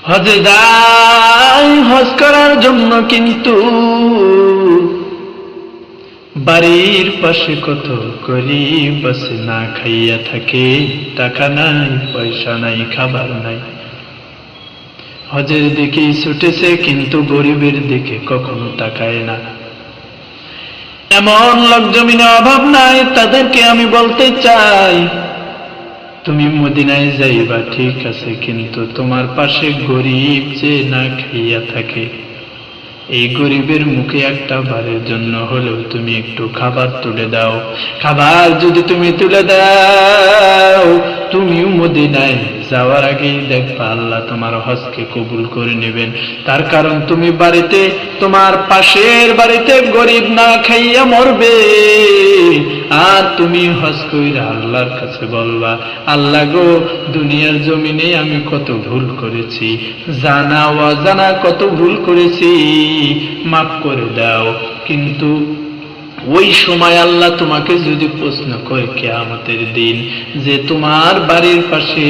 হজে যায় হজ করার জন্য, কিন্তু বাড়ির পাশে কত গরিব আছে না খাইয়া থাকে, টাকা নাই, পয়সা নাই, খাবার নাই। হজের দিকেই ছুটেছে, কিন্তু গরিবের দিকে কখনো তাকায় না। এমন লোক জমিনে অভাব নাই, তাদেরকে আমি বলতে চাই, তুমি মদিনায় যাইবা ঠিক আছে, কিন্তু তোমার পাশে গরিব যে না খাইয়া থাকে, এই গরিবের মুখে একটা বারের জন্য হলেও তুমি একটু খাবার তুলে দাও। খাবার যদি তুমি তুলে দাও, তুমিও মদিনায় যাওয়ার আগেই দেখবা আল্লাহ তোমার হজকে কবুল করে নেবেন। তার কারণ তুমি বাড়িতে, তোমার পাশের বাড়িতে গরিব না খাইয়া মরবে, আর তুমি হজ কইরা আল্লাহর কাছে বলবা, আল্লাহ গো, দুনিয়ার জমিনে আমি কত ভুল করেছি, জানা অজানা কত ভুল করেছি, মাফ করে দাও। কিন্তু ওই সময় আল্লাহ তোমাকে যদি প্রশ্ন করে কিয়ামতের দিন, যে তোমার বাড়ির পাশে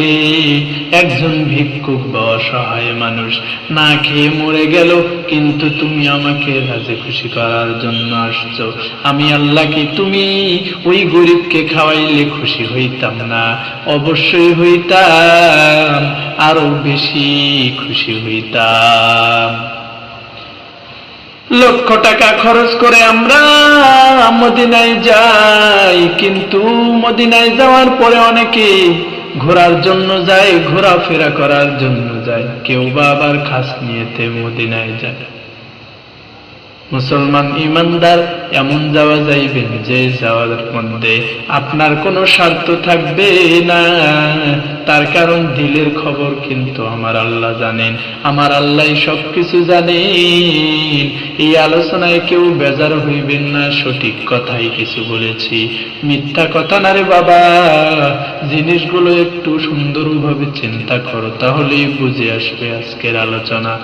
একজন ভিক্ষুক বা অসহায় মানুষ না খেয়ে মরে গেল, কিন্তু তুমি আমাকে রাজি খুশি করার জন্য আসছো, আমি আল্লাহ কি তুমি ওই গরিবকে খাওয়াইলে খুশি হইতাম না? অবশ্যই হইতাম, আরো বেশি খুশি হইতাম। লক্ষ টাকা খরচ করে আমরা মদিনায় যাই, কিন্তু মদিনায় যাওয়ার পরে অনেকে ঘোরার জন্য যায়, ঘোরাফেরা করার জন্য যায়, কেউ বা আবার খাস নিয়েতে মদিনায় যায়। মুসলমান ইমানদার এমন যাওয়া যাইবেন যে যাওয়ার মধ্যে আপনার কোনো স্বার্থ থাকবে না। তার কারণ দিলের খবর কিন্তু আমার আল্লাহ জানেন, আমার আল্লাহ সবকিছু জানেন। এই আলোচনায় কেউ বেজার হইবেন না, সঠিক কথাই কিছু বলেছি, মিথ্যা কথা না রে বাবা। জিনিসগুলো একটু সুন্দরভাবে চিন্তা করো, তাহলেই বুঝে আসবে আজকের আলোচনা।